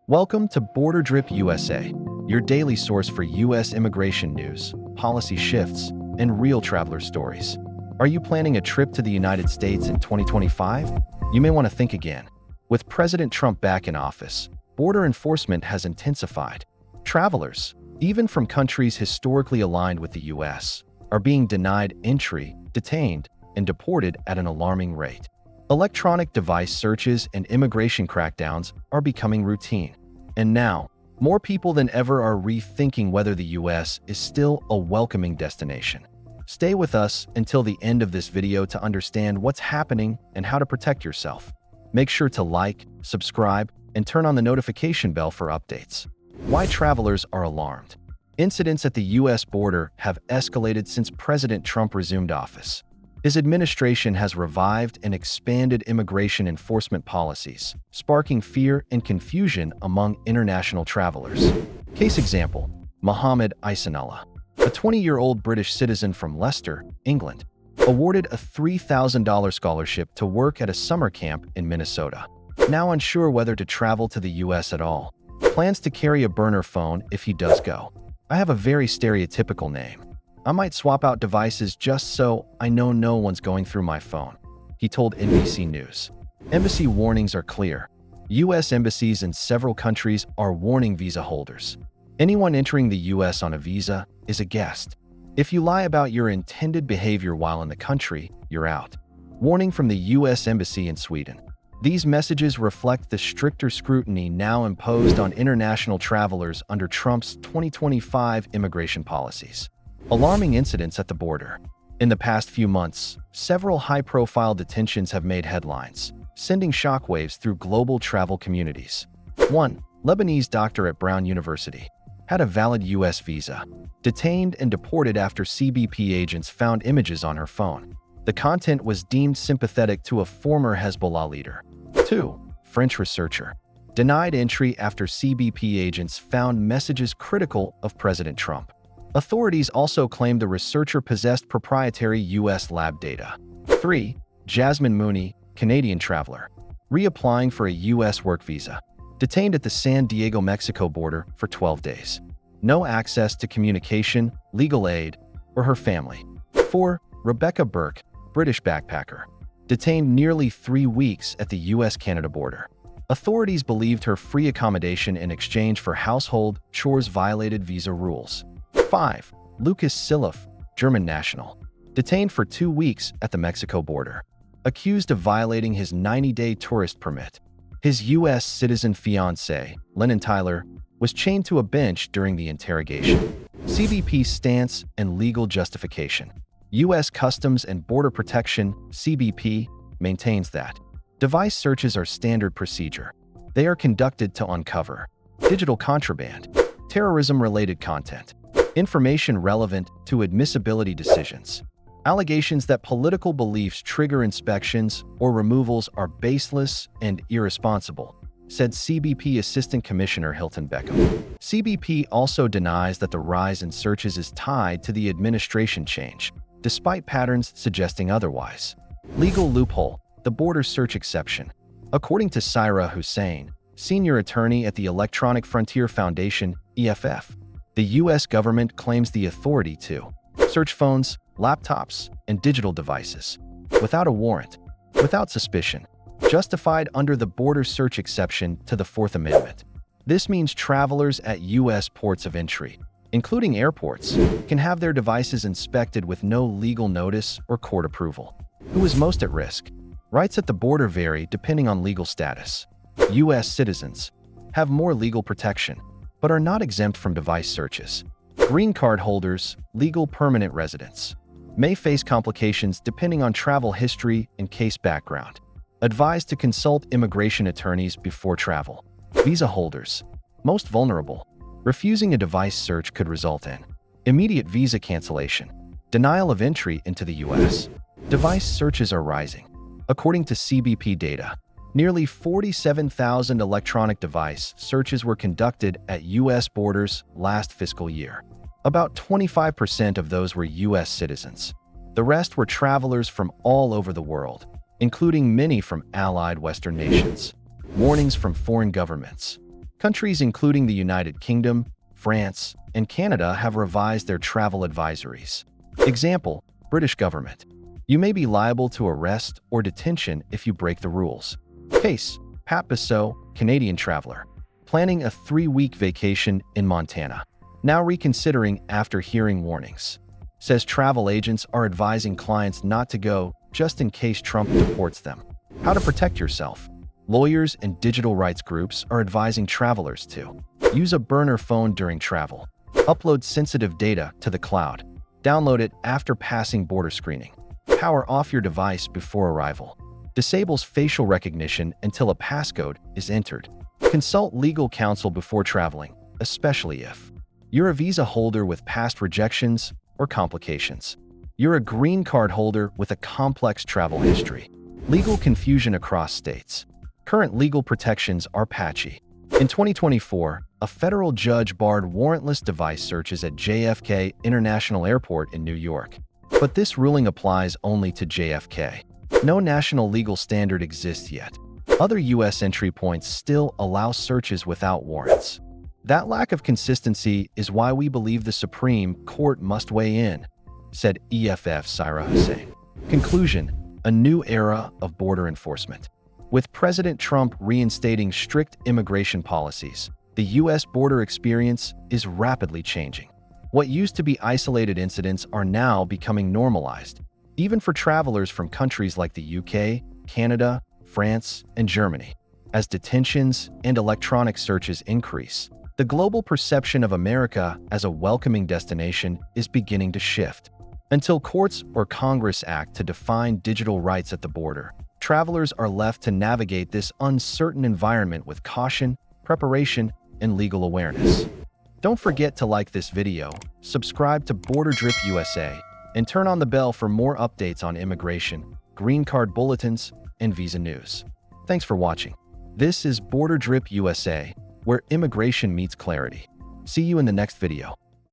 Welcome to BorderDrip USA, your daily source for U.S. immigration news, policy shifts, and real traveler stories. Are you planning a trip to the United States in 2025? You may want to think again. With President Trump back in office, border enforcement has intensified. Travelers, even from countries historically aligned with the U.S., are being denied entry, detained, and deported at an alarming rate. Electronic device searches and immigration crackdowns are becoming routine. And now, more people than ever are rethinking whether the U.S. is still a welcoming destination. Stay with us until the end of this video to understand what's happening and how to protect yourself. Make sure to like, subscribe, and turn on the notification bell for updates. Why travelers are alarmed. Incidents at the U.S. border have escalated since President Trump resumed office. His administration has revived and expanded immigration enforcement policies, sparking fear and confusion among international travelers. Case example, Mohammed Isanullah, a 20-year-old British citizen from Leicester, England, awarded a $3,000 scholarship to work at a summer camp in Minnesota. Now unsure whether to travel to the U.S. at all, plans to carry a burner phone if he does go. I have a very stereotypical name. I might swap out devices just so I know no one's going through my phone, he told NBC News. Embassy warnings are clear. U.S. embassies in several countries are warning visa holders. Anyone entering the U.S. on a visa is a guest. If you lie about your intended behavior while in the country, you're out. Warning from the U.S. Embassy in Sweden. These messages reflect the stricter scrutiny now imposed on international travelers under Trump's 2025 immigration policies. Alarming incidents at the border. In the past few months, several high-profile detentions have made headlines, sending shockwaves through global travel communities. 1. Lebanese doctor at Brown University had a valid U.S. visa, detained and deported after CBP agents found images on her phone. The content was deemed sympathetic to a former Hezbollah leader. 2. French researcher denied entry after CBP agents found messages critical of President Trump. Authorities also claimed the researcher possessed proprietary U.S. lab data. 3. Jasmine Mooney, Canadian traveler, reapplying for a U.S. work visa, detained at the San Diego, Mexico border for 12 days. No access to communication, legal aid, or her family. 4. Rebecca Burke, British backpacker, detained nearly 3 weeks at the U.S.-Canada border. Authorities believed her free accommodation in exchange for household chores violated visa rules. 5. Lucas Silif, German national, detained for 2 weeks at the Mexico border, accused of violating his 90-day tourist permit. His U.S. citizen fiancé, Lennon Tyler, was chained to a bench during the interrogation. CBP's stance and legal justification. U.S. Customs and Border Protection, CBP, maintains that device searches are standard procedure. They are conducted to uncover digital contraband, terrorism-related content, information relevant to admissibility decisions. Allegations that political beliefs trigger inspections or removals are baseless and irresponsible, said CBP Assistant Commissioner Hilton Beckham. CBP also denies that the rise in searches is tied to the administration change, despite patterns suggesting otherwise. Legal loophole, the border search exception. According to Saira Hussain, senior attorney at the Electronic Frontier Foundation, EFF, the U.S. government claims the authority to search phones, laptops, and digital devices without a warrant, without suspicion, justified under the border search exception to the Fourth Amendment. This means travelers at U.S. ports of entry, including airports, can have their devices inspected with no legal notice or court approval. Who is most at risk? Rights at the border vary depending on legal status. U.S. citizens have more legal protection, but are not exempt from device searches. Green card holders, legal permanent residents, may face complications depending on travel history and case background. Advised to consult immigration attorneys before travel. Visa holders, most vulnerable. Refusing a device search could result in immediate visa cancellation, denial of entry into the U.S. Device searches are rising. According to CBP data, nearly 47,000 electronic device searches were conducted at U.S. borders last fiscal year. About 25% of those were U.S. citizens. The rest were travelers from all over the world, including many from allied Western nations. Warnings from foreign governments. Countries including the United Kingdom, France, and Canada have revised their travel advisories. Example, British government. You may be liable to arrest or detention if you break the rules. Case, Pat Bissot, Canadian traveler, planning a 3-week vacation in Montana. Now reconsidering after hearing warnings. Says travel agents are advising clients not to go just in case Trump deports them. How to protect yourself. Lawyers and digital rights groups are advising travelers to use a burner phone during travel. Upload sensitive data to the cloud. Download it after passing border screening. Power off your device before arrival. Disables facial recognition until a passcode is entered. Consult legal counsel before traveling, especially if you're a visa holder with past rejections or complications. You're a green card holder with a complex travel history. Legal confusion across states. Current legal protections are patchy. In 2024, a federal judge barred warrantless device searches at JFK International Airport in New York. But this ruling applies only to JFK. No national legal standard exists yet. Other U.S. entry points still allow searches without warrants. That lack of consistency is why we believe the Supreme Court must weigh in, said EFF Syra Hussein. Conclusion: a new era of border enforcement. With President Trump reinstating strict immigration policies, the U.S. border experience is rapidly changing. What used to be isolated incidents are now becoming normalized, even for travelers from countries like the UK, Canada, France, and Germany. As detentions and electronic searches increase, the global perception of America as a welcoming destination is beginning to shift. Until courts or Congress act to define digital rights at the border, travelers are left to navigate this uncertain environment with caution, preparation, and legal awareness. Don't forget to like this video, subscribe to BorderDrip USA, and turn on the bell for more updates on immigration, green card bulletins, and visa news. Thanks for watching. This is BorderDrip USA, where immigration meets clarity. See you in the next video.